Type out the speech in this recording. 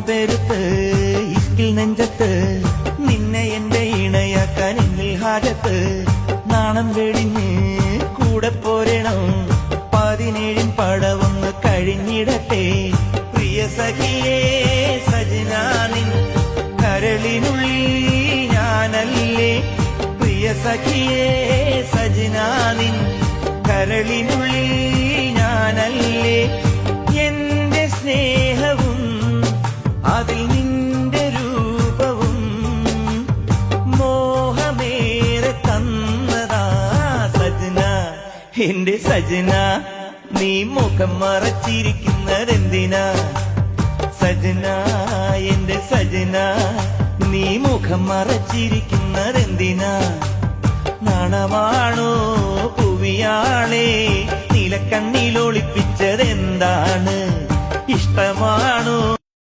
പെരുത്ത് ഇഷ്കിൽ നെഞ്ചത്ത് നിന്നെ എന്റെ ഇണയാക്കാൻ എന്നിൽ ഹാജത്ത് നാണം വെടിഞ്ഞ് കൂടെ പോരണം 17 പടവൊന്ന് കഴിഞ്ഞിടട്ടെ പ്രിയ സഖിയേ സജനാനിൻ കരളിനുള്ളിൽ ഞാനല്ലേ പ്രിയ സഖിയേ സജനാനിൻ കരളിനുള്ളിൽ ഞാനല്ലേ എന്റെ സ്നേഹവും അതിൽ നിന്റെ രൂപവും മോഹമേറെ തന്നതാ സജന എന്റെ സജന നീ മുഖം മറച്ചിരിക്കുന്നതെന്തിനാ സജന എന്റെ സജന നീ മുഖം മറച്ചിരിക്കുന്നതെന്തിനാ നാണമാണോ പുവിയാളെ നീലക്കണ്ണിലൊളിപ്പിച്ചതെന്താണ് ഇഷ്ടമാണോ